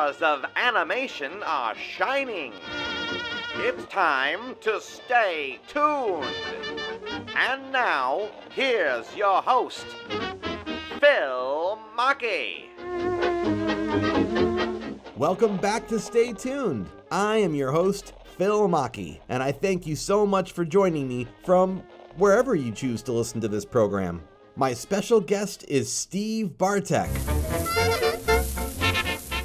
stars of animation are shining. It's time to stay tuned. And now, here's your host, Phil Machi. Welcome back to Stay Tuned. I am your host, Phil Machi, and I thank you so much for joining me from wherever you choose to listen to this program. My special guest is Steve Bartek.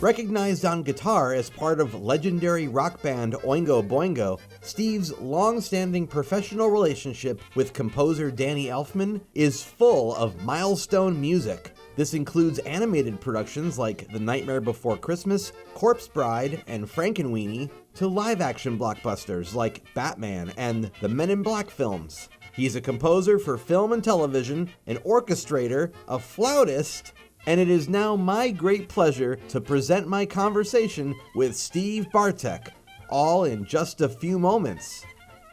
Recognized on guitar as part of legendary rock band Oingo Boingo, Steve's long-standing professional relationship with composer Danny Elfman is full of milestone music. This includes animated productions like The Nightmare Before Christmas, Corpse Bride, and Frankenweenie, to live-action blockbusters like Batman and the Men in Black films. He's a composer for film and television, an orchestrator, a flautist, and it is now my great pleasure to present my conversation with Steve Bartek, all in just a few moments.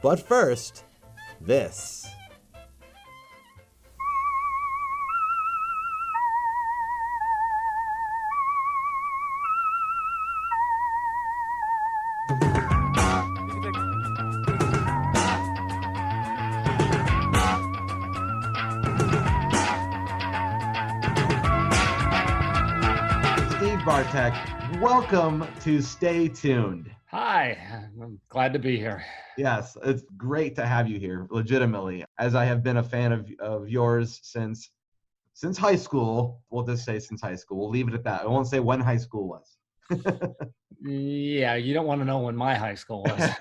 But first, this. Bartek, welcome to Stay Tuned. Hi, I'm glad to be here. Yes, it's great to have you here, legitimately, as I have been a fan of yours since high school. We'll just say since high school. We'll leave it at that. I won't say when high school was. Yeah, you don't want to know when my high school was.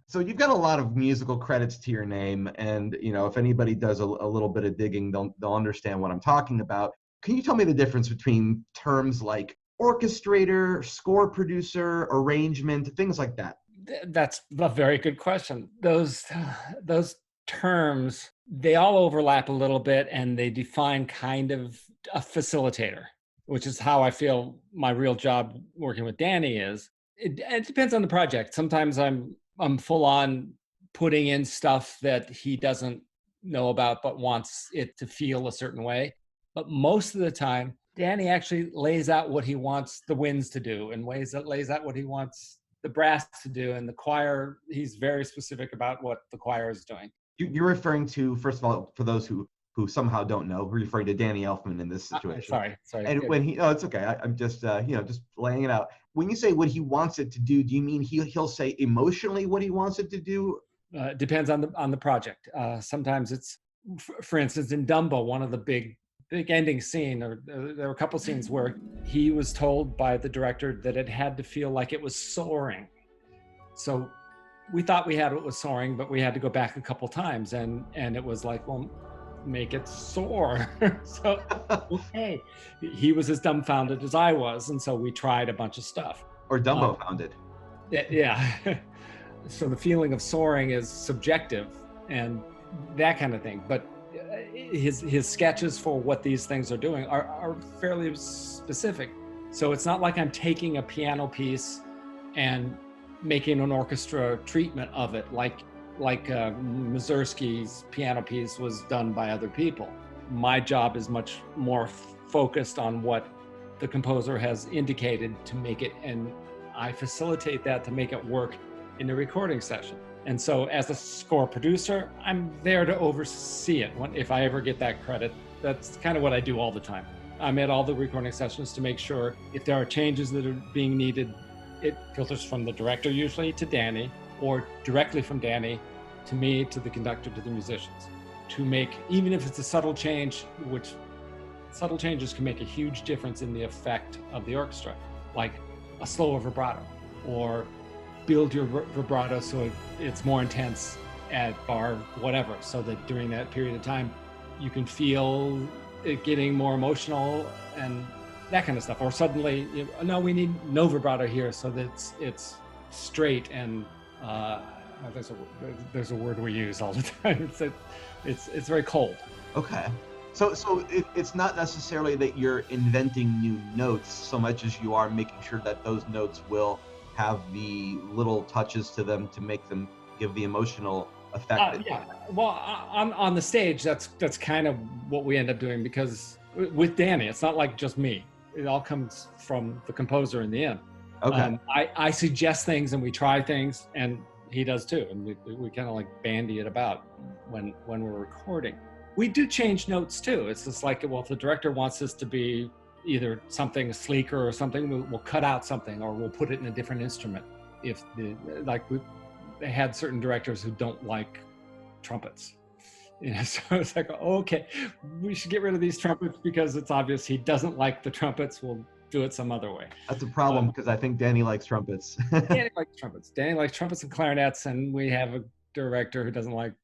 So you've got a lot of musical credits to your name, and if anybody does a little bit of digging, they'll understand what I'm talking about. Can you tell me the difference between terms like orchestrator, score producer, arrangement, things like that? That's a very good question. Those terms, they all overlap a little bit, and they define kind of a facilitator, which is how I feel my real job working with Danny is. It depends on the project. Sometimes I'm full on putting in stuff that he doesn't know about but wants it to feel a certain way. But most of the time, Danny actually lays out what he wants the winds to do and lays out what he wants the brass to do. And the choir, he's very specific about what the choir is doing. You're referring to, first of all, for those who somehow don't know, we're referring to Danny Elfman in this situation. Sorry. And when it's okay. I'm just, just laying it out. When you say what he wants it to do you mean he'll say emotionally what he wants it to do? Depends on the project. Sometimes it's, for instance, in Dumbo, one of the big ending scene, or there were a couple scenes where he was told by the director that it had to feel like it was soaring. So we thought we had it was soaring, but we had to go back a couple times, and it was like, well, make it soar. So okay, he was as dumbfounded as I was, and so we tried a bunch of stuff. Or Dumbo founded. Yeah. So the feeling of soaring is subjective and that kind of thing, but his sketches for what these things are doing are fairly specific. So it's not like I'm taking a piano piece and making an orchestra treatment of it, like Mussorgsky's piano piece was done by other people. My job is much more focused on what the composer has indicated to make it, and I facilitate that to make it work in the recording session. And so as a score producer, I'm there to oversee it. If I ever get that credit, that's kind of what I do all the time. I'm at all the recording sessions to make sure if there are changes that are being needed, it filters from the director usually to Danny, or directly from Danny to me, to the conductor, to the musicians, to make, even if it's a subtle change, which subtle changes can make a huge difference in the effect of the orchestra, like a slower vibrato, or build your vibrato so it's more intense at bar whatever, so that during that period of time you can feel it getting more emotional and that kind of stuff. Or suddenly, no, we need no vibrato here, so that it's straight and there's a word we use all the time. It's very cold. Okay. So it's not necessarily that you're inventing new notes so much as you are making sure that those notes will have the little touches to them to make them give the emotional effect. Yeah. Well, on the stage, that's kind of what we end up doing, because with Danny, it's not like just me. it all comes from the composer in the end. Okay. I suggest things and we try things, and he does too, and we kind of like bandy it about when we're recording. We do change notes too. It's just like, well, if the director wants this to be either something sleeker or something, we'll cut out something, or we'll put it in a different instrument. If they had certain directors who don't like trumpets. So it's like, okay, we should get rid of these trumpets because it's obvious he doesn't like the trumpets. We'll do it some other way. That's a problem because I think Danny likes trumpets. Danny likes trumpets. Danny likes trumpets and clarinets, and we have a director who doesn't like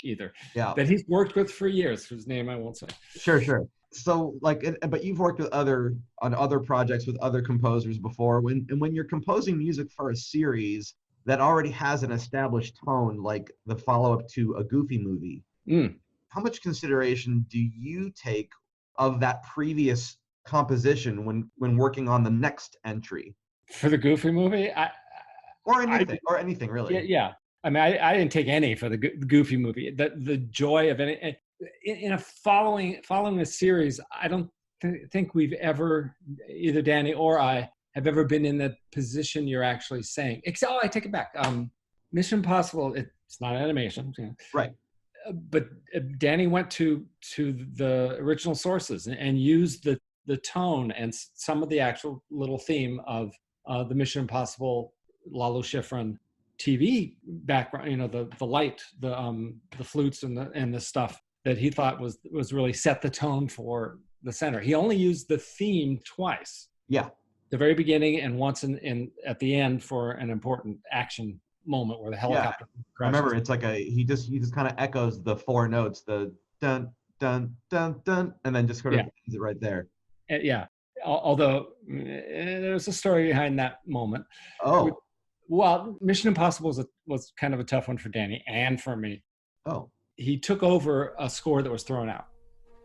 either. Yeah. That he's worked with for years, whose name I won't say. Sure. So but you've worked with on other projects with other composers before. When you're composing music for a series that already has an established tone, like the follow-up to a Goofy movie, how much consideration do you take of that previous composition when working on the next entry? For the Goofy movie? Or anything really. Yeah. I mean, I didn't take any for the Goofy movie. The joy of it in a following a series. I don't think we've ever, either Danny or I, have ever been in the position you're actually saying. I take it back. Mission Impossible. It's not animation, right? But Danny went to the original sources and used the tone and some of the actual little theme of the Mission Impossible Lalo Schifrin TV background, the light, the flutes and the stuff that he thought was really set the tone for the center. He only used the theme twice. Yeah. The very beginning and once in at the end for an important action moment where the helicopter crashes. I remember it's like he just kind of echoes the four notes, the dun dun dun dun, and then just sort of ends it right there. Yeah. Although there's a story behind that moment. Oh. Well, Mission Impossible was kind of a tough one for Danny and for me. Oh. He took over a score that was thrown out,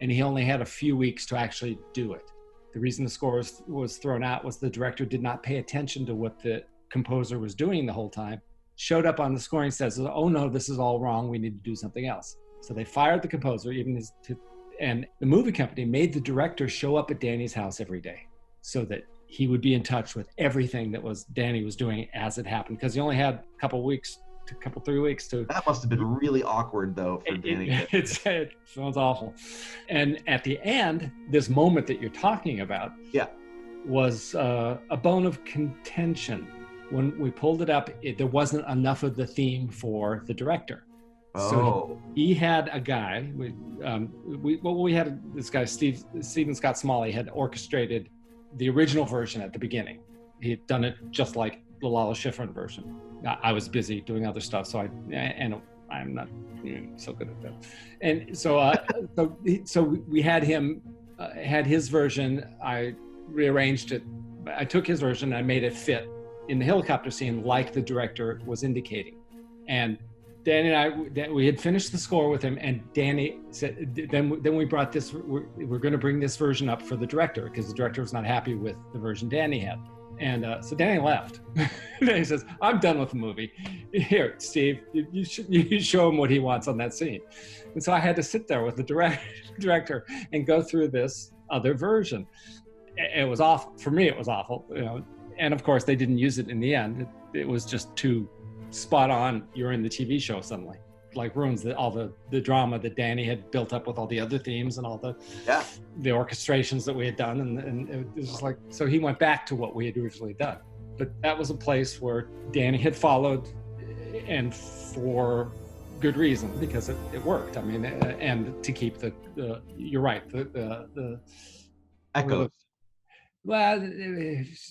and he only had a few weeks to actually do it. The reason the score was thrown out was the director did not pay attention to what the composer was doing the whole time, showed up on the scoring, says, oh no, this is all wrong, we need to do something else. So they fired the composer, and the movie company made the director show up at Danny's house every day so that he would be in touch with everything that Danny was doing as it happened, because he only had a couple 3 weeks to. That must have been really awkward though for Danny. It sounds awful. And at the end, this moment that you're talking about was a bone of contention. When we pulled it up, there wasn't enough of the theme for the director. Oh. So he had a guy. We had this guy, Stephen Scott Smalley, had orchestrated the original version at the beginning. He had done it just like the Lalo Schifrin version. I was busy doing other stuff, so I'm not so good at that. And so we had him had his version. I rearranged it. I took his version and I made it fit in the helicopter scene like the director was indicating. And Danny and I, we had finished the score with him, and Danny said, then we brought this, we're going to bring this version up for the director, because the director was not happy with the version Danny had. And so Danny left. And he says, I'm done with the movie. Here, Steve, you show him what he wants on that scene. And so I had to sit there with the director and go through this other version. It was awful. For me, it was awful. And of course, they didn't use it in the end. It was just too spot on. You're in the TV show suddenly. Like ruins all the drama that Danny had built up with all the other themes and all the orchestrations that we had done, and it was just like, so he went back to what we had originally done. But that was a place where Danny had followed, and for good reason, because it worked. I mean, and to keep the you're right, the echoes. Well,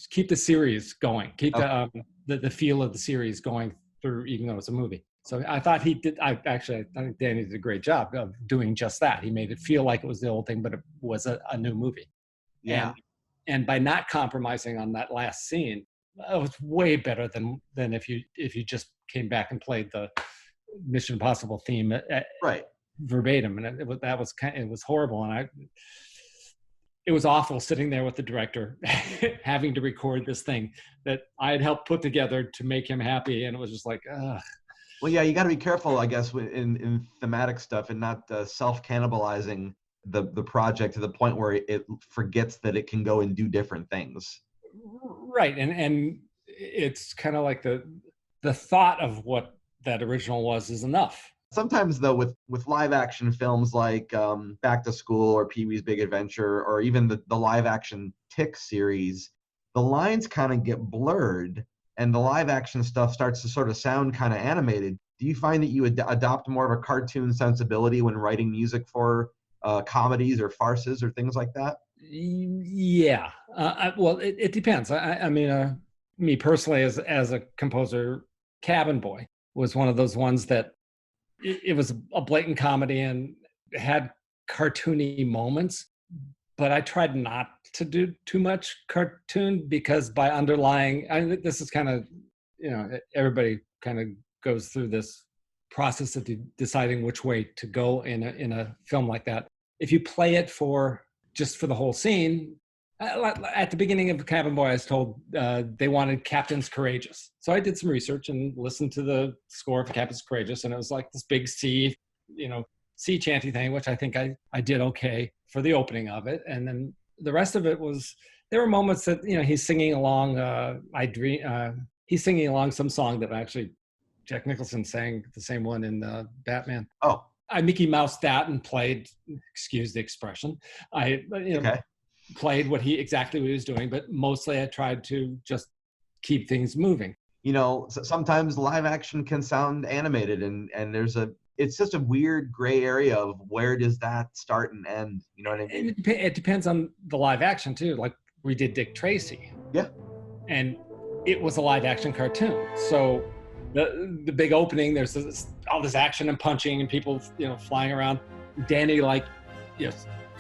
keep the series going, keep the feel of the series going through, even though it's a movie. So I thought he did. I think Danny did a great job of doing just that. He made it feel like it was the old thing, but it was a new movie. Yeah. And by not compromising on that last scene, it was way better than if you just came back and played the Mission Impossible theme verbatim. And it was horrible. And it was awful sitting there with the director, having to record this thing that I had helped put together to make him happy, and it was just like, ugh. Well, yeah, you got to be careful, I guess, in thematic stuff and not self-cannibalizing the project to the point where it forgets that it can go and do different things. Right, and it's kind of like the thought of what that original was is enough. Sometimes though, with live action films like Back to School or Pee-wee's Big Adventure, or even the live action Tick series, the lines kind of get blurred and the live action stuff starts to sort of sound kind of animated. Do you find that you adopt more of a cartoon sensibility when writing music for comedies or farces or things like that? Yeah. Well, it depends. I mean, me personally, as a composer, Cabin Boy was one of those ones that it was a blatant comedy and had cartoony moments, but I tried not to do too much cartoon because by underlying, this is kind of, everybody kind of goes through this process of deciding which way to go in a film like that. If you play it just for the whole scene, at the beginning of Cabin Boy, I was told they wanted Captain's Courageous. So I did some research and listened to the score for Captain's Courageous, and it was like this big sea chanty thing, which I think I did okay for the opening of it. And then the rest of it was, there were moments that, he's singing along, he's singing along some song that actually Jack Nicholson sang the same one in Batman. Oh. I Mickey Moused that and played, excuse the expression, Okay. played exactly what he was doing, but mostly I tried to just keep things moving. Sometimes live action can sound animated, and it's just a weird gray area of where does that start and end. You know what I mean? It depends on the live action too. Like we did Dick Tracy. Yeah. And it was a live action cartoon. So the big opening, there's all this action and punching and people, flying around. Danny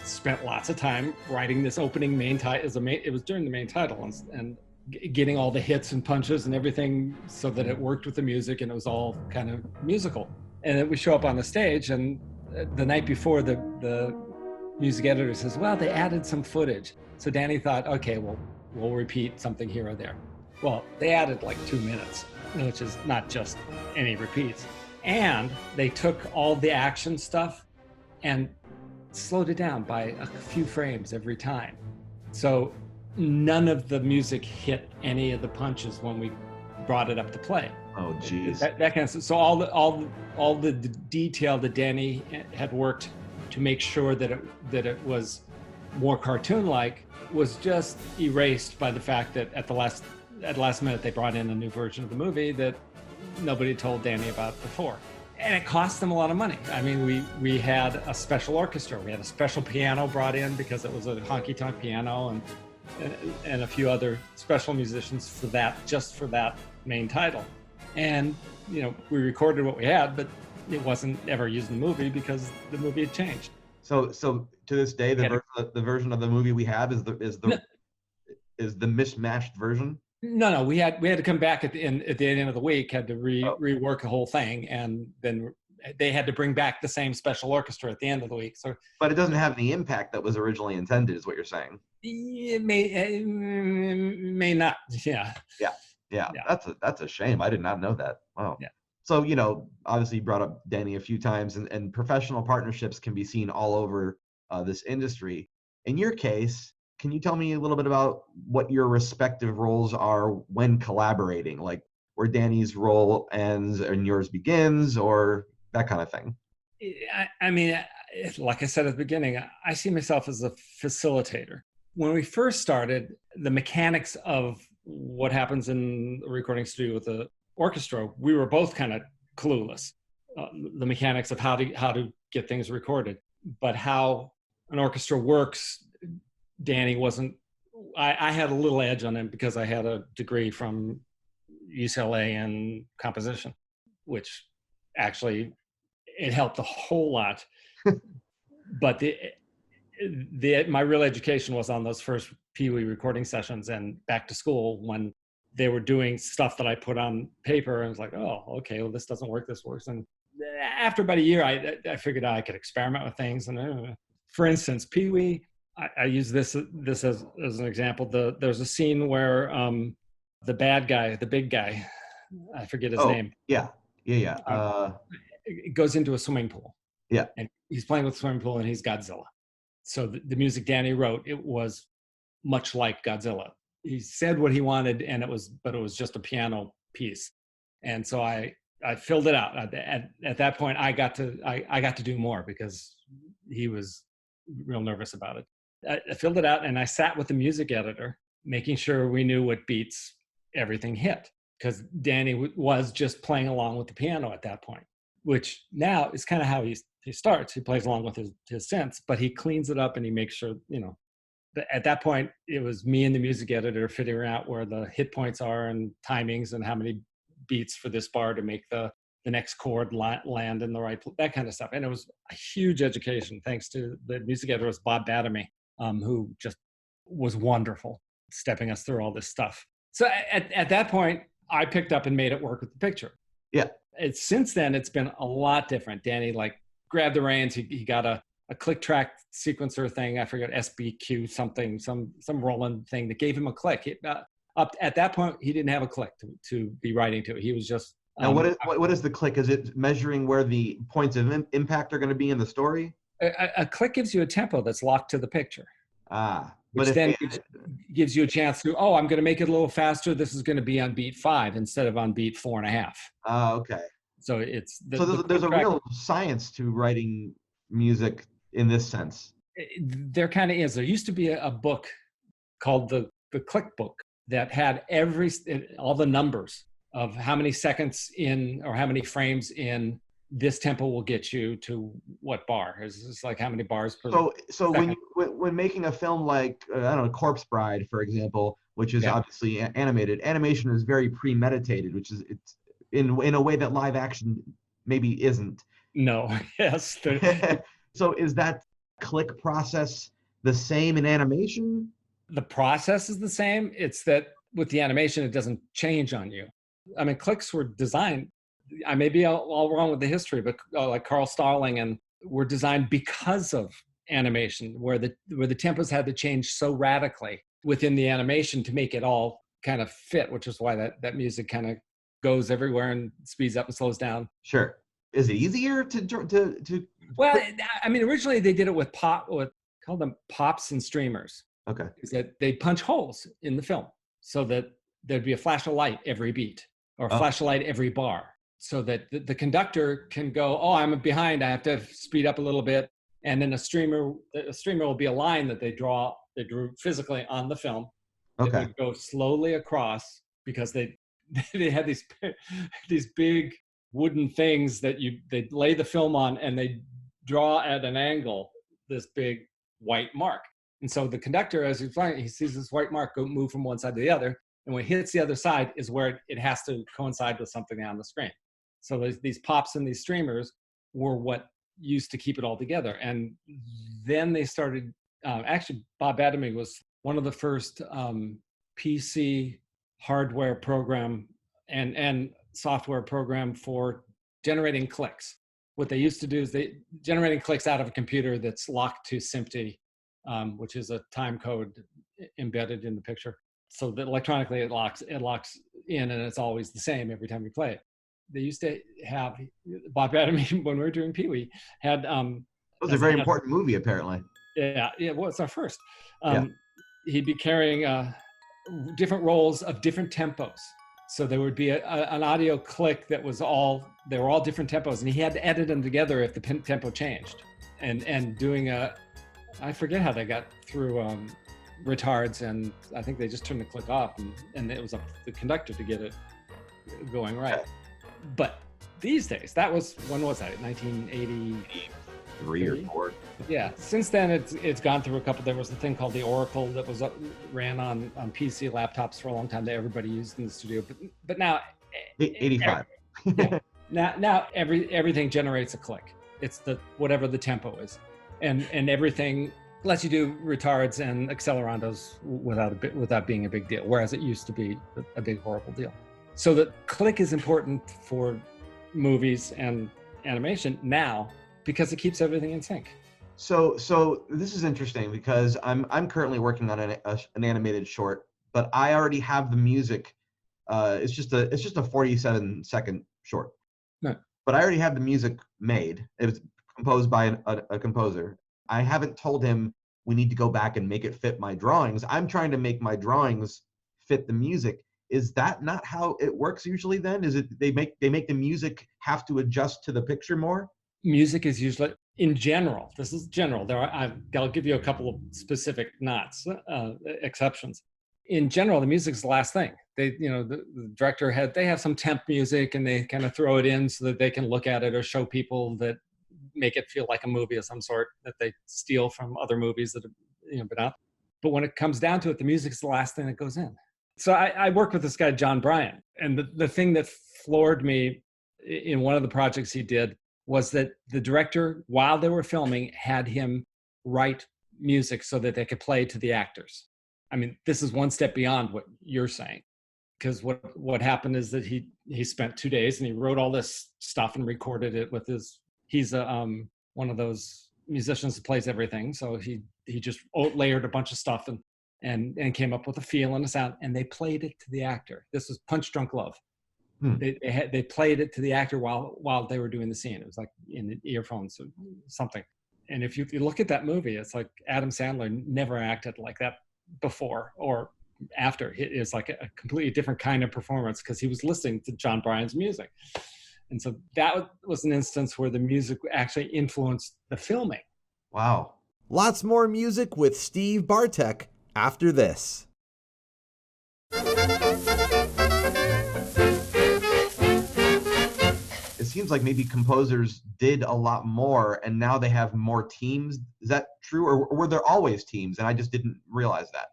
spent lots of time writing this opening main title. It was during the main title and getting all the hits and punches and everything so that it worked with the music and it was all kind of musical. And then we show up on the stage, and the night before, the music editor says, well, they added some footage. So Danny thought, okay, well, we'll repeat something here or there. Well, they added like 2 minutes, which is not just any repeats. And they took all the action stuff and slowed it down by a few frames every time. So none of the music hit any of the punches when we brought it up to play. Oh, geez. That kind of stuff. So all the detail that Danny had worked to make sure that it was more cartoon-like was just erased by the fact that at the last minute they brought in a new version of the movie that nobody told Danny about before. And it cost them a lot of money. I mean, we had a special orchestra. We had a special piano brought in because it was a honky-tonk piano and a few other special musicians just for that main title. And, we recorded what we had, but it wasn't ever used in the movie because the movie had changed. So to this day, the version of the movie we have is the mismatched version. No, we had to come back at the end of the week, had to rework the whole thing, and then they had to bring back the same special orchestra at the end of the week. So, but it doesn't have the impact that was originally intended, is what you're saying. It may not. Yeah. That's a shame. I did not know that. Wow. Yeah. So, obviously you brought up Danny a few times, and professional partnerships can be seen all over this industry. In your case, can you tell me a little bit about what your respective roles are when collaborating, like where Danny's role ends and yours begins, or that kind of thing? I mean, like I said at the beginning, I see myself as a facilitator. When we first started, the mechanics of what happens in the recording studio with the orchestra, we were both kind of clueless. The mechanics of how to get things recorded, but how an orchestra works, Danny wasn't. I had a little edge on him because I had a degree from UCLA in composition, which actually it helped a whole lot. But my real education was on those first Pee-wee recording sessions and Back to School, when they were doing stuff that I put on paper and was like, oh, okay, well, this doesn't work, this works. And after about a year, I figured out I could experiment with things. And for instance, Pee-wee, I use this as an example. There's a scene where the bad guy, the big guy, I forget his name. Yeah. It goes into a swimming pool. Yeah. And he's playing with the swimming pool and he's Godzilla. So the music Danny wrote, it was much like Godzilla. He said what he wanted, and it was just a piano piece. And so I filled it out. At that point, I got to do more because he was real nervous about it. I filled it out, and I sat with the music editor, making sure we knew what beats everything hit, because Danny was just playing along with the piano at that point, which now is kind of how he starts. He plays along with his synths, but he cleans it up and he makes sure, at that point, it was me and the music editor figuring out where the hit points are and timings and how many beats for this bar to make the next chord land in the right, that kind of stuff. And it was a huge education, thanks to the music editor was Bob Badamy, who just was wonderful, stepping us through all this stuff. So at that point, I picked up and made it work with the picture. Yeah. Since then, it's been a lot different. Danny grabbed the reins. He got a click track sequencer thing. I forget, SBQ something, some Roland thing that gave him a click. Up at that point, he didn't have a click to be writing to. He was just. Now, what is the click? Is it measuring where the points of impact are going to be in the story? A click gives you a tempo that's locked to the picture. Which then gives you a chance to, I'm going to make it a little faster. This is going to be on beat 5 instead of on beat 4.5. Okay. So it's there's a real science to writing music in this sense. There kind of is. There used to be a book called the Click Book that had all the numbers of how many seconds in or how many frames in this tempo will get you to what bar. It's like how many bars per So second. when making a film like, I don't know, Corpse Bride, for example, which is obviously animated, animation is very premeditated, which is it's in a way that live action maybe isn't. No, yes. So is that click process the same in animation? The process is the same. It's that with the animation, it doesn't change on you. I mean, clicks were designed, I may be all wrong with the history, but like Carl Starling and were designed because of animation, where the tempos had to change so radically within the animation to make it all kind of fit, which is why that music kind of goes everywhere and speeds up and slows down. Sure. Is it easier to? Well, I mean, originally they did it with called them pops and streamers. Okay. Is that they punch holes in the film so that there'd be a flash of light every beat or a flash of light every bar, so that the conductor can go, I'm behind, I have to speed up a little bit. And then a streamer will be a line that they drew physically on the film. Okay. It would go slowly across because they had these big wooden things that they lay the film on, and they draw at an angle this big white mark. And so the conductor, as he's flying, he sees this white mark move from one side to the other. And when it hits the other side is where it has to coincide with something on the screen. So these pops and these streamers were what used to keep it all together. And then they started, actually Bob Badamy was one of the first PC hardware program and software program for generating clicks. What they used to do is generating clicks out of a computer that's locked to SMPTE, which is a time code embedded in the picture. So that electronically it locks in, and it's always the same every time you play it. They used to have Bob Badamy, when we were doing Pee-wee, had it was a very important movie, apparently. Yeah, well, it's our first. He'd be carrying different rolls of different tempos. So there would be an audio click that they were all different tempos, and he had to edit them together if the tempo changed. And doing I forget how they got through retards, and I think they just turned the click off, and it was up to the conductor to get it going right. Okay. But these days, when was that? 1983 or 4. Yeah. Since then, it's gone through a couple. There was a thing called the Oracle that ran on PC laptops for a long time that everybody used in the studio. But now, 85. Now everything generates a click. It's whatever the tempo is, and everything lets you do retards and accelerandos without being a big deal. Whereas it used to be a big horrible deal. So the click is important for movies and animation now because it keeps everything in sync. So this is interesting because I'm currently working on an animated short, but I already have the music. It's just a 47-second short, right. But I already have the music made. It was composed by a composer. I haven't told him we need to go back and make it fit my drawings. I'm trying to make my drawings fit the music. Is that not how it works usually then? Is it they make the music have to adjust to the picture more? Music is usually, in general, this is general. I'll give you a couple of specific exceptions. In general, the music's the last thing. The director they have some temp music and they kind of throw it in so that they can look at it or show people that make it feel like a movie of some sort that they steal from other movies that have been out. But when it comes down to it, the music is the last thing that goes in. So I worked with this guy, John Bryan, and the thing that floored me in one of the projects he did was that the director, while they were filming, had him write music so that they could play to the actors. I mean, this is one step beyond what you're saying, because what happened is that he spent 2 days and he wrote all this stuff and recorded it with he's one of those musicians that plays everything. So he just layered a bunch of stuff and came up with a feel and a sound, and they played it to the actor. This was Punch Drunk Love. They played it to the actor while they were doing the scene. It was like in the earphones or something. And if you look at that movie, it's like Adam Sandler never acted like that before or after. It is like a completely different kind of performance because he was listening to John Bryan's music. And so that was an instance where the music actually influenced the filming. Wow. Lots more music with Steve Bartek after this. It seems like maybe composers did a lot more and now they have more teams. Is that true? Or were there always teams and I just didn't realize that?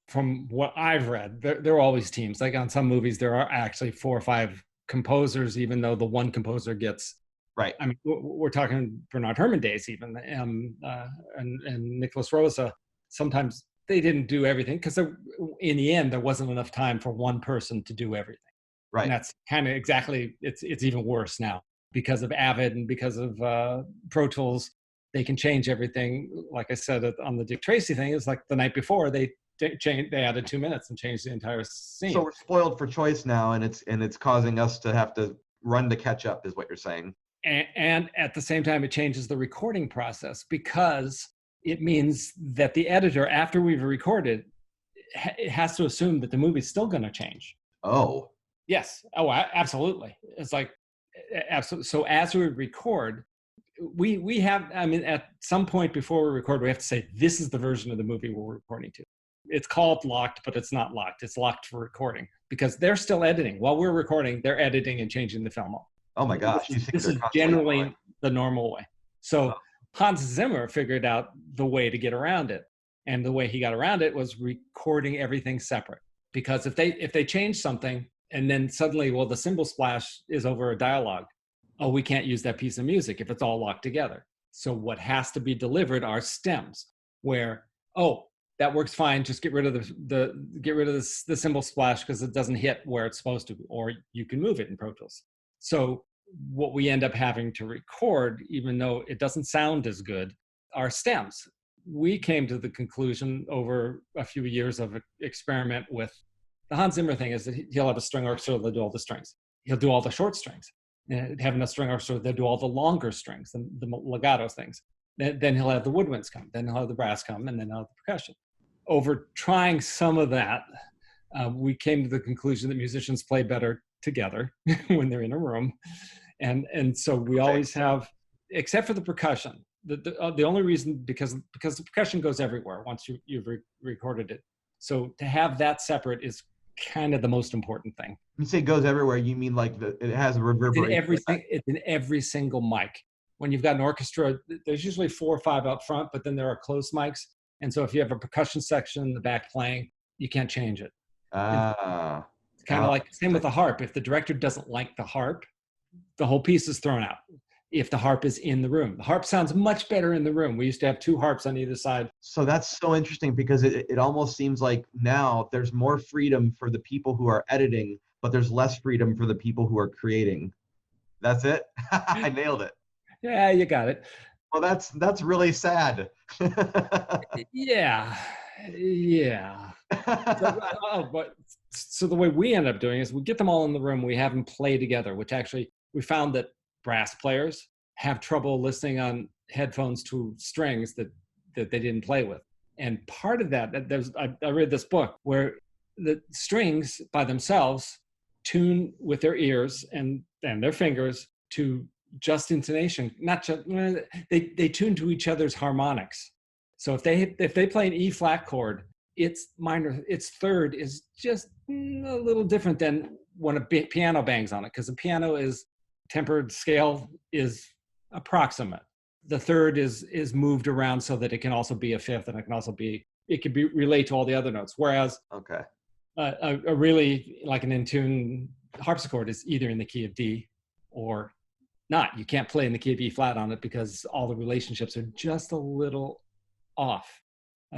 From what I've read, there are always teams. Like on some movies, there are actually 4 or 5 composers, even though the one composer gets, right. I mean, we're talking Bernard Herrmann days even, and Nicholas Rosa. Sometimes they didn't do everything because in the end, there wasn't enough time for one person to do everything. Right. And that's kind of exactly, it's even worse now because of Avid and because of Pro Tools. They can change everything. Like I said, on the Dick Tracy thing, it's like the night before they added 2 minutes and changed the entire scene. So we're spoiled for choice now, and it's causing us to have to run to catch up, is what you're saying. And at the same time, it changes the recording process because it means that the editor, after we've recorded, it has to assume that the movie's still going to change. Oh. Yes. Oh, absolutely. It's like, absolutely. So as we record, we have, I mean, at some point before we record, we have to say, this is the version of the movie we're recording to. It's called locked, but it's not locked. It's locked for recording because they're still editing. While we're recording, they're editing and changing the film. Oh my gosh. This is generally the normal way. So Hans Zimmer figured out the way to get around it. And the way he got around it was recording everything separate. Because if they change something and then suddenly, well, the cymbal splash is over a dialogue. Oh, we can't use that piece of music if it's all locked together. So what has to be delivered are stems where, oh, that works fine. Just get rid of the cymbal splash because it doesn't hit where it's supposed to, or you can move it in Pro Tools. So what we end up having to record, even though it doesn't sound as good, are stems. We came to the conclusion over a few years of experiment with the Hans Zimmer thing is that he'll have a string orchestra that'll do all the strings. He'll do all the short strings. And having a string orchestra, they'll do all the longer strings, the legato things. Then he'll have the woodwinds come. Then he'll have the brass come, and then he'll have the percussion. Over trying some of that, we came to the conclusion that musicians play better together when they're in a room. And so we always have, except for the percussion, the only reason, because the percussion goes everywhere once you've recorded it. So to have that separate is kind of the most important thing. When you say goes everywhere, you mean like it has a reverberation? It's in every single mic. When you've got an orchestra, there's usually 4 or 5 up front, but then there are closed mics. And so if you have a percussion section in the back playing, you can't change it. It's kind of like, same with the harp. If the director doesn't like the harp, the whole piece is thrown out. If the harp is in the room, the harp sounds much better in the room. We used to have 2 harps on either side. So that's so interesting because it almost seems like now there's more freedom for the people who are editing, but there's less freedom for the people who are creating. That's it? I nailed it. Yeah, you got it. Well, that's really sad. Yeah. So the way we end up doing is we get them all in the room. We have them play together, which actually we found that brass players have trouble listening on headphones to strings that that they didn't play with. And part of that, I read this book where the strings by themselves tune with their ears and their fingers to just intonation, not just, they tune to each other's harmonics. So if they play an E flat chord, its third is just a little different than when a piano bangs on it, because the piano is tempered scale is approximate. The third is moved around so that it can also be a fifth, and it can be relate to all the other notes. Whereas a really like an in tune harpsichord is either in the key of D or not. You can't play in the key of E flat on it because all the relationships are just a little off.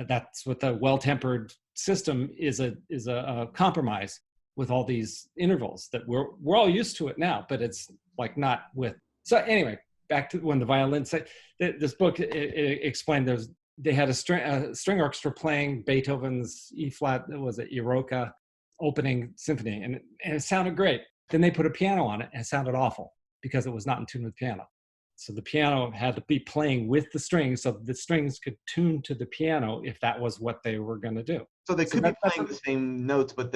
That's what the well-tempered system is a compromise with all these intervals that we're all used to it now, but it's like not with. So anyway, back to when the violin said this book it explained they had a string orchestra playing Beethoven's E flat, was it Eroica opening symphony, and it sounded great. Then they put a piano on it and it sounded awful because it was not in tune with piano. So the piano had to be playing with the strings so the strings could tune to the piano if that was what they were going to do. So they could be playing the same notes, but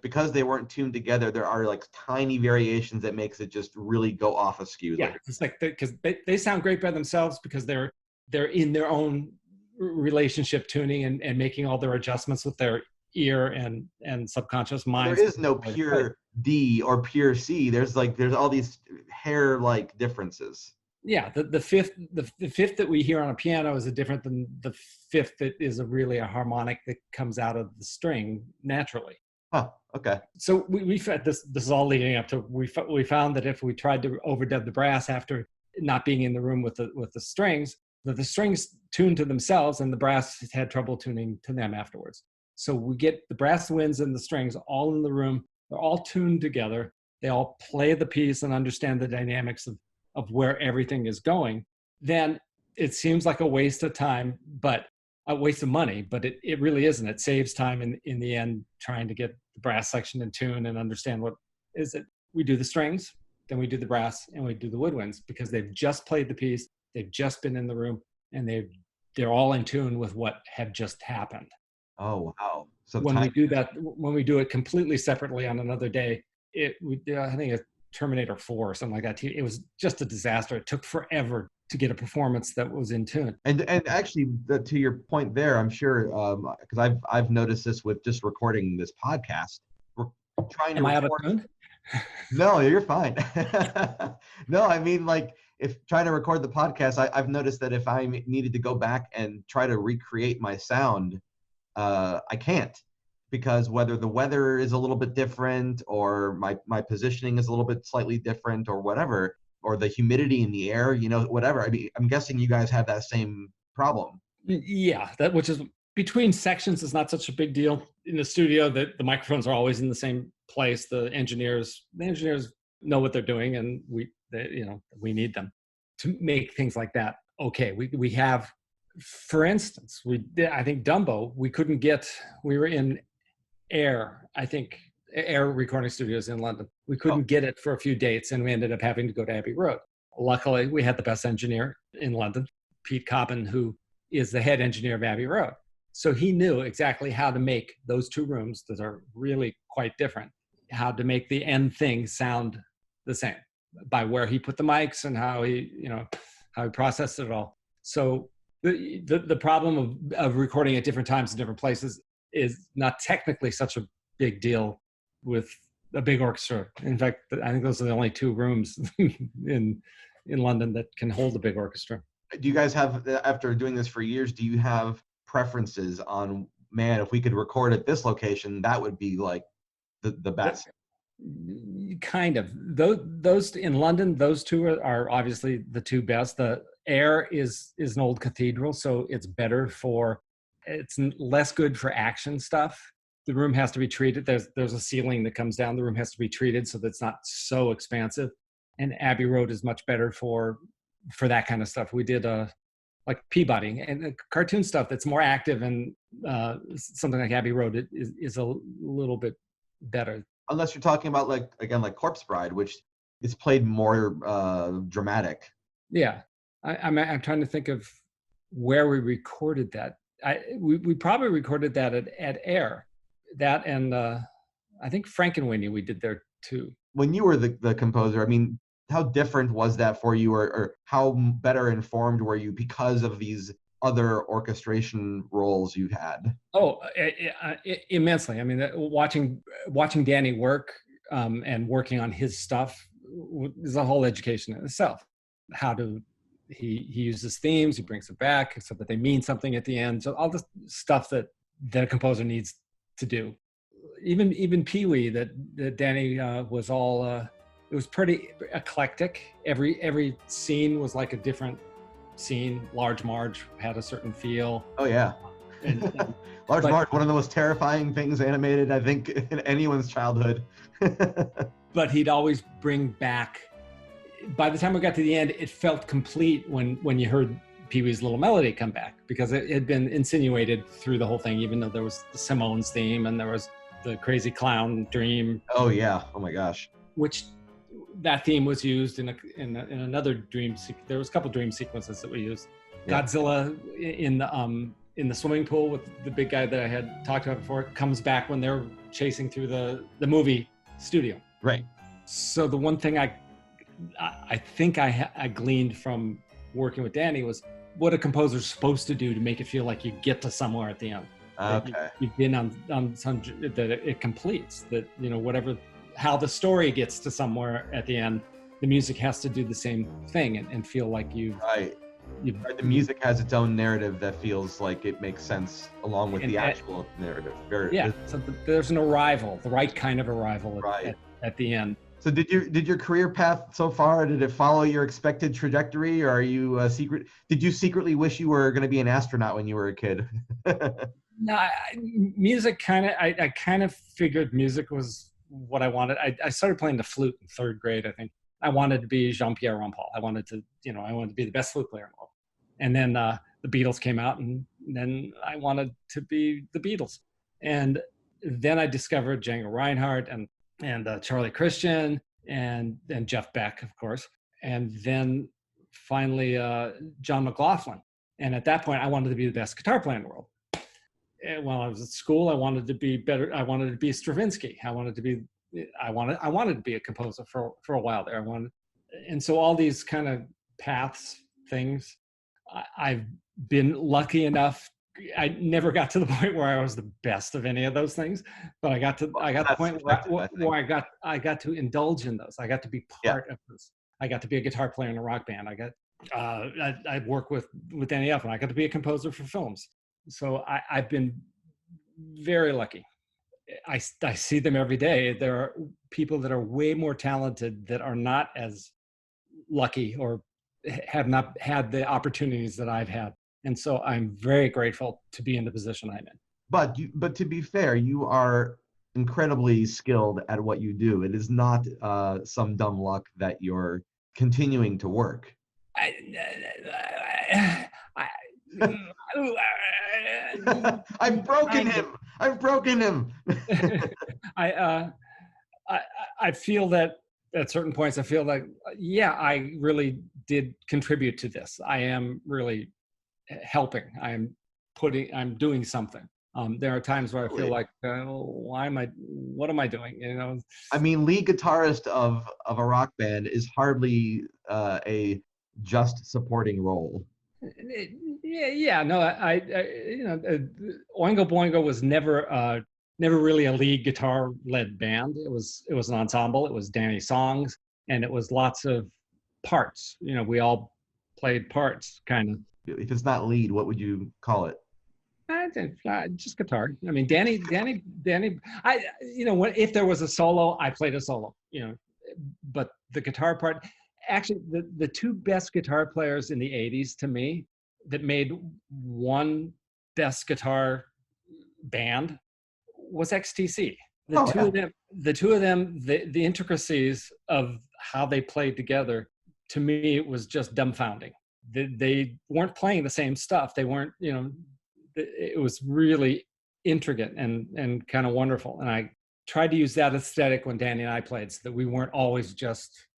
because they weren't tuned together, there are like tiny variations that makes it just really go off askew. Yeah, it's like because they sound great by themselves because they're in their own relationship tuning and making all their adjustments with their ear and subconscious mind. There is no pure D or pure C. There's all these hair like differences. Yeah, the fifth that we hear on a piano is different than the fifth that is really a harmonic that comes out of the string naturally. Oh, okay. So we this is all leading up to we found that if we tried to overdub the brass after not being in the room with the strings, that the strings tuned to themselves and the brass had trouble tuning to them afterwards. So we get the brass winds and the strings all in the room. They're all tuned together. They all play the piece and understand the dynamics of where everything is going. Then it seems like a waste of time, but a waste of money, but it really isn't. It saves time in the end trying to get the brass section in tune and understand what is it. We do the strings, then we do the brass, and we do the woodwinds because they've just played the piece, they've just been in the room, and they're all in tune with what had just happened. Oh, wow. So when we do it completely separately on another day, I think it's Terminator 4 or something like that. It was just a disaster. It took forever to get a performance that was in tune. And actually, to your point there, I'm sure because I've noticed this with just recording this podcast. We're trying to. Am I out of tune? No, you're fine. No, I mean if trying to record the podcast, I've noticed that if I needed to go back and try to recreate my sound, I can't. Because whether the weather is a little bit different or my positioning is a little bit slightly different or whatever, or the humidity in the air, whatever. I mean, I'm guessing you guys have that same problem. Yeah, which is between sections is not such a big deal. In the studio, the microphones are always in the same place. The engineers know what they're doing, and we need them to make things like that. Okay, we have, for instance, I think Dumbo, we were in Air recording studios in London. We couldn't get it for a few dates, and we ended up having to go to Abbey Road. Luckily, we had the best engineer in London, Pete Coppin, who is the head engineer of Abbey Road. So he knew exactly how to make those two rooms that are really quite different, how to make the end thing sound the same by where he put the mics and how he processed it all. So the problem of recording at different times in different places is not technically such a big deal with a big orchestra. In fact, I think those are the only two rooms in London that can hold a big orchestra. Do you guys have, after doing this for years, do you have preferences on, man, if we could record at this location, that would be like the best? Kind of. Those in London, those two are obviously the two best. The Air is an old cathedral, so it's less good for action stuff. The room has to be treated. There's a ceiling that comes down. The room has to be treated so that it's not so expansive. And Abbey Road is much better for that kind of stuff. We did like Peabody and cartoon stuff that's more active, and something like Abbey Road is a little bit better. Unless you're talking about like Corpse Bride, which is played more dramatic. Yeah, I'm trying to think of where we recorded that. We probably recorded that at Air. That and I think Frankenweenie we did there too. When you were the composer, I mean, how different was that for you, or how better informed were you because of these other orchestration roles you had? Oh, immensely. I mean, watching Danny work and working on his stuff is a whole education in itself. How do he uses themes, he brings it back so that they mean something at the end. So all the stuff that a composer needs to do. Even Pee-wee that Danny was all. It was pretty eclectic. Every scene was like a different scene. Large Marge had a certain feel. Oh yeah. Large Marge, one of the most terrifying things animated, I think, in anyone's childhood. But he'd always bring back. By the time we got to the end, it felt complete when you heard Pee-wee's Little Melody come back, because it had been insinuated through the whole thing, even though there was the Simone's theme and there was the Crazy Clown Dream. Oh yeah! Oh my gosh! Which that theme was used in another dream. There was a couple dream sequences that we used. Yeah. Godzilla in the swimming pool with the big guy that I had talked about before comes back when they're chasing through the movie studio. Right. So the one thing I think I gleaned from working with Danny was what a composer's supposed to do to make it feel like you get to somewhere at the end. Okay. You've been on some that it completes, that whatever how the story gets to somewhere at the end, the music has to do the same thing and feel like you've right. The music has its own narrative that feels like it makes sense along with the actual narrative. So there's an arrival, the right kind of arrival at the end. So did your career path so far, did it follow your expected trajectory, or are you did you secretly wish you were going to be an astronaut when you were a kid? No, music I kind of figured music was what I wanted. I started playing the flute in 3rd grade, I think. I wanted to be Jean-Pierre Rampal. I wanted to be the best flute player in the world. And then the Beatles came out, and then I wanted to be the Beatles. And then I discovered Django Reinhardt and Charlie Christian and Jeff Beck, of course. And then finally John McLaughlin. And at that point, I wanted to be the best guitar player in the world. And while I was at school, I wanted to be better. I wanted to be Stravinsky. I wanted to be a composer for a while there. And so all these kind of paths, things, I've been lucky enough. I never got to the point where I was the best of any of those things, but I got to the point where I got to indulge in those. I got to be part of this. I got to be a guitar player in a rock band. I work with Danny Elfman. I got to be a composer for films. So I've been very lucky. I see them every day. There are people that are way more talented that are not as lucky or have not had the opportunities that I've had. And so I'm very grateful to be in the position I'm in. But to be fair, you are incredibly skilled at what you do. It is not some dumb luck that you're continuing to work. I've broken him. I feel that at certain points, I feel like, I really did contribute to this. I am really helping. I'm doing something. There are times where I feel like, what am I doing? I mean, lead guitarist of a rock band is hardly a just supporting role. No, Oingo Boingo was never really a lead guitar led band. It was an ensemble. It was Danny's songs, and it was lots of parts. We all played parts, kind of. If it's not lead, what would you call it? Just guitar. I mean, Danny. If there was a solo, I played a solo. But the guitar part. Actually, the two best guitar players in the 80s to me that made one best guitar band was XTC. The two of them, the intricacies of how they played together, to me, it was just dumbfounding. They weren't playing the same stuff. They weren't, it was really intricate and kind of wonderful. And I tried to use that aesthetic when Danny and I played, so that we weren't always just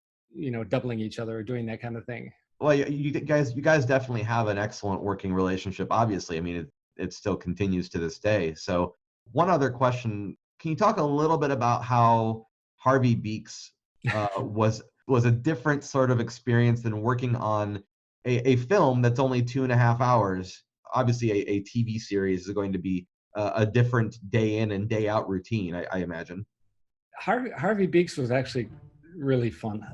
doubling each other or doing that kind of thing. Well, you guys definitely have an excellent working relationship. Obviously, I mean, it still continues to this day. So, one other question: can you talk a little bit about how Harvey Beaks was a different sort of experience than working on a film that's only 2.5 hours? Obviously, a TV series is going to be a different day in and day out routine, I imagine. Harvey Beaks was actually really fun.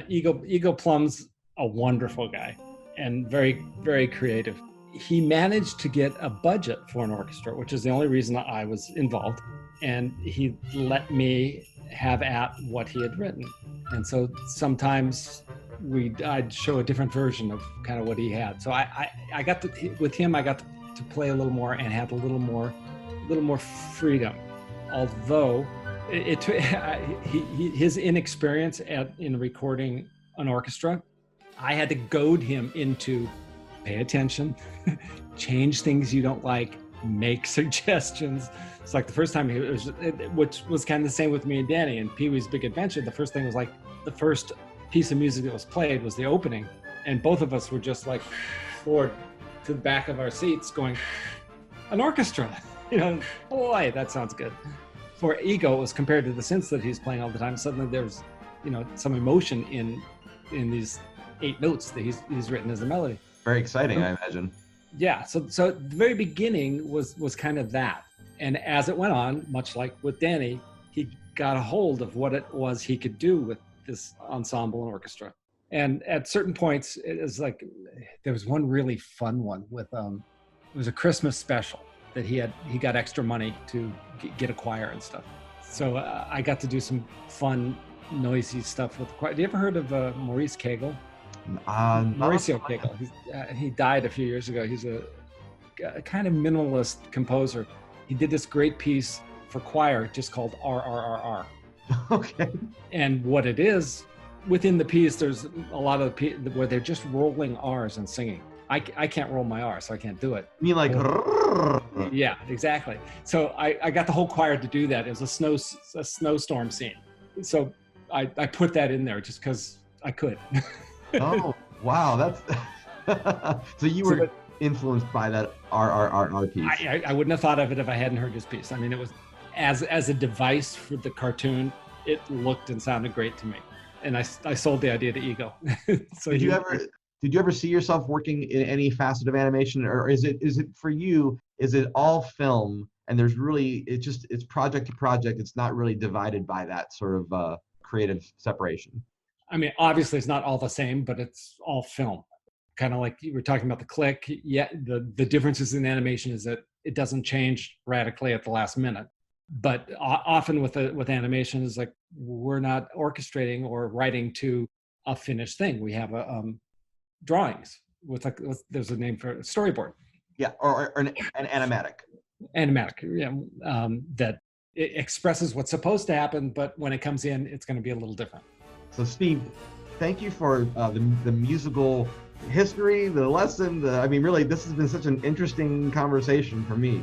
Ego Plum's a wonderful guy and very, very creative. He managed to get a budget for an orchestra, which is the only reason I was involved. And he let me have at what he had written. And so sometimes I'd show a different version of kind of what he had. So I got to, with him, I got to play a little more and have a little more freedom. Although his inexperience in recording an orchestra, I had to goad him into pay attention, change things you don't like, make suggestions. It's like the first time which was kind of the same with me and Danny and Pee-wee's Big Adventure. The first thing was like the first piece of music that was played was the opening, and both of us were just like forward to the back of our seats going, an orchestra, boy, that sounds good. For Ego, it was compared to the synths that he's playing all the time. Suddenly there's, some emotion in these 8 notes that he's written as a melody. Very exciting, I imagine. Yeah, so the very beginning was kind of that. And as it went on, much like with Danny, he got a hold of what it was he could do with this ensemble and orchestra. And at certain points, it was like, there was one really fun one with, it was a Christmas special that he got extra money to get a choir and stuff. So I got to do some fun, noisy stuff with the choir. Have you ever heard of Maurice Cagle? Mauricio Cagle. He died a few years ago. He's a kind of minimalist composer. He did this great piece for choir just called RRRR. Okay. And what it is, within the piece, there's a lot of where they're just rolling R's and singing. I can't roll my R, so I can't do it. You mean like... Yeah, exactly. So I got the whole choir to do that. It was a snowstorm scene. So I put that in there just because I could. Oh, wow. That's... So you were influenced by that RRRR piece. I wouldn't have thought of it if I hadn't heard this piece. I mean, it was, as a device for the cartoon, it looked and sounded great to me. And I sold the idea to Ego. So Did you ever see yourself working in any facet of animation, or is it for you, is it all film and there's really, it's project to project, it's not really divided by that sort of creative separation? I mean, obviously it's not all the same, but it's all film. Kind of like you were talking about the click. Yeah, the differences in animation is that it doesn't change radically at the last minute. But often with animation is like, we're not orchestrating or writing to a finished thing. We have drawings there's a name for it, storyboard. Yeah, or an animatic. Animatic, yeah. That it expresses what's supposed to happen, but when it comes in, it's going to be a little different. So Steve, thank you for the musical history, the lesson. I mean, really, this has been such an interesting conversation for me.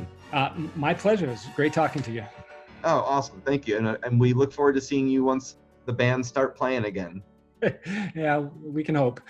My pleasure. It's great talking to you. Oh, awesome. Thank you. And we look forward to seeing you once the bands start playing again. Yeah, we can hope.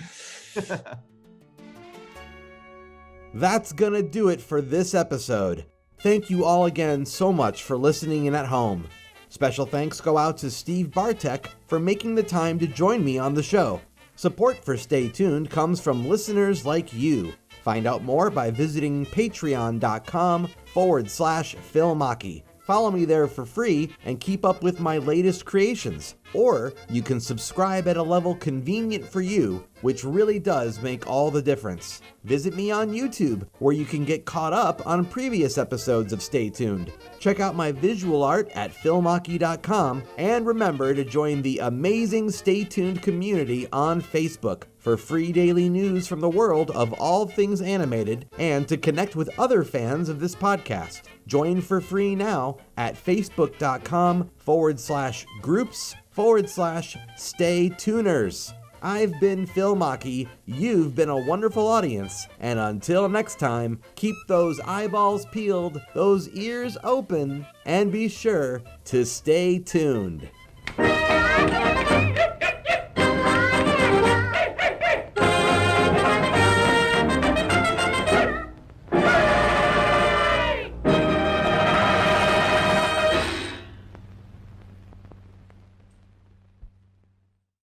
That's gonna do it for this episode. Thank you all again so much for listening in at home. Special thanks go out to Steve Bartek for making the time to join me on the show. Support for Stay Tuned comes from listeners like you. Find out more by visiting patreon.com/Phil Machi. Follow me there for free and keep up with my latest creations. Or you can subscribe at a level convenient for you, which really does make all the difference. Visit me on YouTube, where you can get caught up on previous episodes of Stay Tuned. Check out my visual art at philmachi.com, and remember to join the amazing Stay Tuned community on Facebook for free daily news from the world of all things animated and to connect with other fans of this podcast. Join for free now at facebook.com/groups/Stay Tuners. I've been Phil Machi, you've been a wonderful audience, and until next time, keep those eyeballs peeled, those ears open, and be sure to stay tuned.